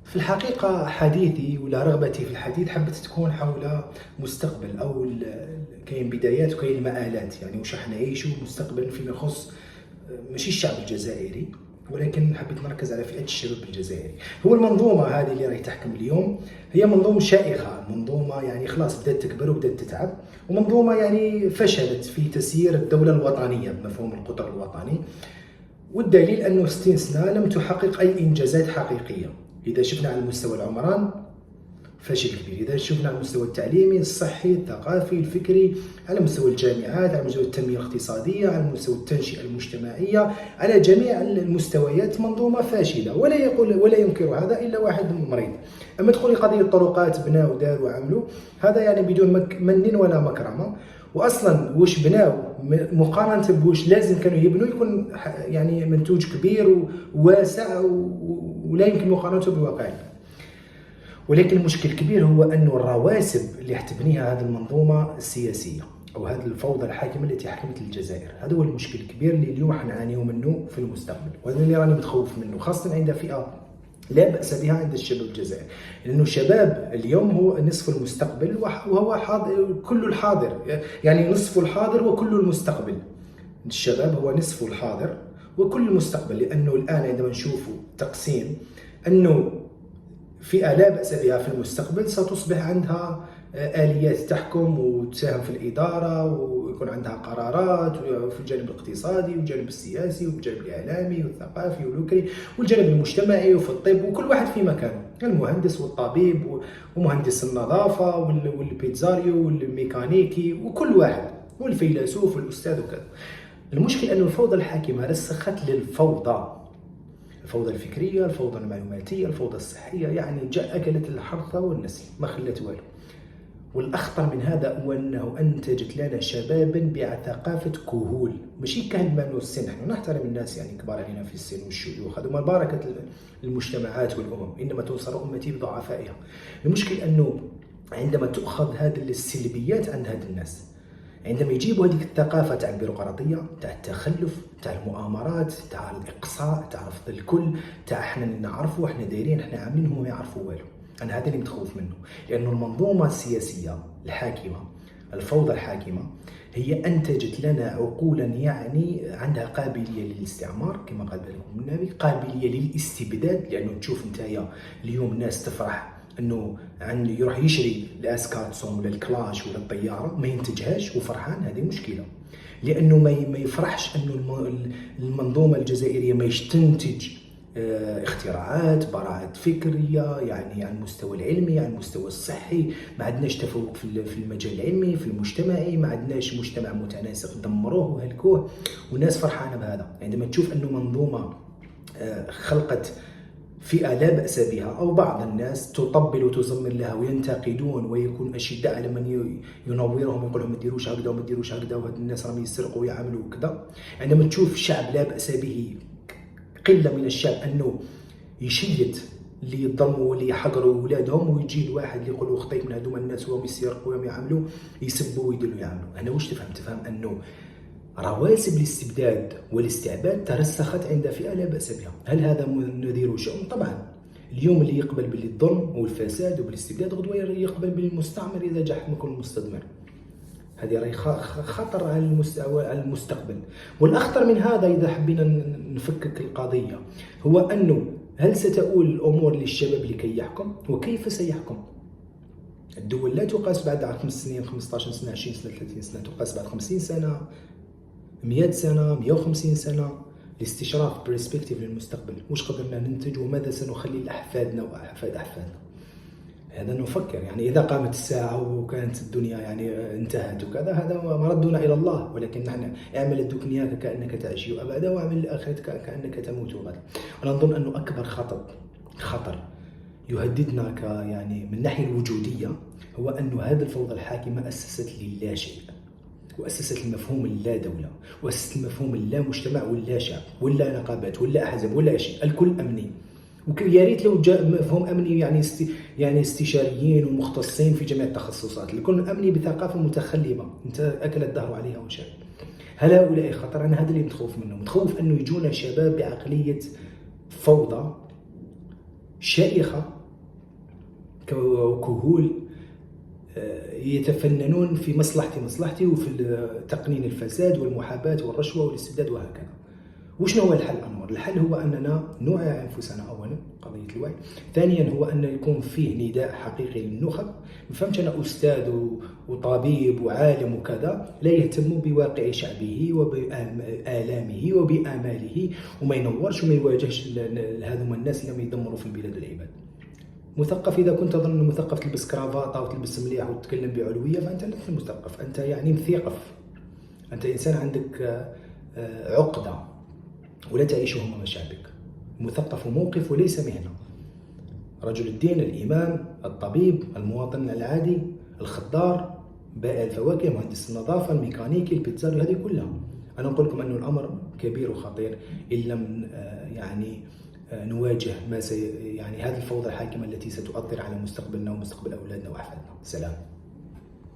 في الحقيقة حديثي ولا رغبتي في الحديث حبت تكون حول مستقبل أو كاين بدايات وكاين مآلات، يعني واش راح نعيشوا مستقبلا فيما يخص ماشي الشعب الجزائري، ولكن حبيت نركز على فئة الشباب الجزائري. هو المنظومة هذه اللي راهي تحكم اليوم هي منظومة شائخة، منظومة يعني خلاص بدأت تكبر وبدأت تتعب، ومنظومة يعني فشلت في تسيير الدولة الوطنية بمفهوم القطر الوطني، والدليل أنه 60 سنة لم تحقق أي إنجازات حقيقية. إذا شفنا على مستوى العمران فشل كبير، إذا شفنا على المستوى التعليمي الصحي الثقافي الفكري، على مستوى الجامعات، على مستوى التنمية الاقتصادية، على مستوى التنشئة المجتمعية، على جميع المستويات منظومة فاشلة، ولا ينكر هذا إلا واحد مريض. أما تقولي قضية طرقات بناو وداروا وعملوا، هذا يعني بدون من ولا مكرمة. واصلا واش بناو مقارنه بواش لازم كانوا يبنوا يكون يعني منتوج كبير وواسع ولا يمكن مقارنته بالواقع. ولكن المشكل الكبير هو انه الرواسب اللي حتبنيها هذه المنظومه السياسيه او هذه الفوضى الحاكمه التي حكمت الجزائر، هذا هو المشكل الكبير اللي اليوم حنعانيو منه في المستقبل، وهذا اللي راني متخوف منه، خاصه عند فئه لا بأس بها عند الشباب الجزائري، لأنه الشباب اليوم هو نصف المستقبل وهو حاضر، كل الحاضر، يعني نصف الحاضر وكل المستقبل. الشباب هو نصف الحاضر وكل المستقبل، لأنه الآن عندما نشوف تقسيم أنه فئة لا بأس بها في المستقبل ستصبح عندها آليات تحكم وتساهم في الإدارة ويكون عندها قرارات في الجانب الاقتصادي والجانب السياسي والجانب الإعلامي والثقافي والفكري والجانب المجتمعي وفي الطب، وكل واحد في مكانه، المهندس والطبيب ومهندس النظافة والبيتزاريو والميكانيكي وكل واحد والفيلسوف والأستاذ وكذا. المشكل أن الفوضى الحاكمة رسخت للفوضى، الفوضى الفكرية، الفوضى المعلوماتية، الفوضى الصحية، يعني أكلت الحرث والنسل ما خلت والو. والأخطر من هذا هو أنه أنتجت لنا شبابا بثقافة كهول، ماشي كهل مال السن، نحن نحترم الناس يعني كبار علينا في السن والشيوخ، هذا ما بركة المجتمعات والأمم، إنما تنصر أمتي بضعفائها. المشكل أنه عندما تؤخذ هذه السلبيات عند هذه الناس، عندما يجيبوا هذيك الثقافه تاع البيروقراطيه، تاع التخلف، تاع المؤامرات، تاع الاقصاء، تاع رفض الكل، تاع احنا اللي نعرفوا، احنا دايرين، احنا عاملين، هم ما يعرفوا والو. انا هذا اللي متخوف منه، لانه المنظومه السياسيه الحاكمه، الفوضى الحاكمه، هي انتجت لنا عقولا يعني عندها قابليه للاستعمار كما قال لكم النبي، قابليه للاستبداد، لانه تشوف نتايا اليوم الناس تفرح انه يروح يشري الاسكاتسون ولا الكلاش ولا الطياره ما ينتجهاش وفرحان، هذه مشكله، لانه ما يفرحش انه المنظومه الجزائريه ما تنتج اختراعات، براعات فكريه، يعني على المستوى العلمي، على المستوى الصحي، ما عندناش تفوق في المجال العلمي، في المجتمعي، ما عندناش مجتمع متناسق دمروه وهلكوه، والناس فرحانه بهذا. عندما تشوف انه منظومه خلقت فئة لا بأس بها أو بعض الناس تطبل وتزمر لها وينتقدون ويكون أشداء على من ينورهم ويقول لهم ما ديروش هكذا وما ديروش هكذا وهاد الناس راهم يسرقوا ويعملوا كذا. عندما تشوف شعب لا بأس به، قلة من الشعب، أنه يشيد اللي يضموا واللي يحقروا أولادهم، ويجي الواحد اللي يقولوا خطيت من هذوما الناس وهم يسرقوا وهم يعملوا، يسبوا ويدلوا يعملوا. أنا واش تفهم أنه رواسب الاستبداد والاستعباد ترسخت عند فئة لا بأس بها. هل هذا نذير شؤم؟ طبعا. اليوم اللي يقبل بالظلم والفساد وبالاستبداد غدوة يقبل بالمستعمر إذا جاء حكمكم المستدمر. هذه راهي خطر على المستقبل. والأخطر من هذا إذا حبينا نفكك القضية هو أنه هل ستؤول الأمور للشباب لكي يحكم؟ وكيف سيحكم؟ الدول لا تقاس بعد 5 سنين، 15 سنة، 20 سنة، 30 سنة، تقاس بعد 50 سنة، 100 سنة، 150 سنة، لاستشراف برسبكتيف للمستقبل، واش قدرنا ننتج وماذا سنخلي لأحفادنا وأحفاد أحفادنا. هذا نفكر، يعني إذا قامت الساعة وكانت الدنيا يعني انتهت وكذا، هذا مردنا إلى الله، ولكن نحن اعمل الدنيا كأنك تعيش أبدا وأعمل الآخرة كأنك تموت غدا. أنا أظن أنه أكبر خطر يهددنا يعني من الناحية الوجودية هو أن هذه الفوضى الحاكمة أسست للا شيء، وأسست المفهوم اللا دولة، وأسست المفهوم اللا مجتمع ولا شعب ولا نقابات ولا أحزاب ولا شيء، الكل أمني. ويا ريت لو جاء مفهوم أمني يعني استشاريين ومختصين في جميع التخصصات، الكل أمني بثقافة متخلبة انت أكل الدهر عليها وشاب. هل هؤلاء خطر؟ أنا هذا اللي متخوف منه، متخوف أنه يجونا شباب بعقلية فوضى شائخة كهول يتفننون في مصلحتي وفي تقنين الفساد والمحاباة والرشوة والاستبداد وهكذا. وشنو هو الحل أنور؟ الحل هو أننا نوعي أنفسنا أولا، قضية الوعي. ثانيا هو أن يكون فيه نداء حقيقي للنخب. ما فهمتش أنا أستاذ وطبيب وعالم وكذا لا يهتم بواقع شعبه وبآلامه وبآماله، وما ينورش وما يواجهش هذوما الناس اللي يدمروا في البلاد والعباد. مثقف، إذا كنت تظن أن مثقف تلبس كرافاطة وتلبس مليح وتتكلم بعلوية فأنت لست مثقف، أنت يعني مثقف، أنت إنسان عندك عقدة ولا تعيش همم شعبك. المثقف موقف وليس مهنة. رجل الدين، الإمام، الطبيب، المواطن العادي، الخضار، بائع الفواكه، مهندس النظافة، الميكانيكي، البيتزاري، هذه كلها. أنا أقول لكم أن الأمر كبير وخطير إن لم يعني نواجه ما يعني هذه الفوضى الحاكمة التي ستؤثر على مستقبلنا ومستقبل أولادنا وأحفادنا. سلام.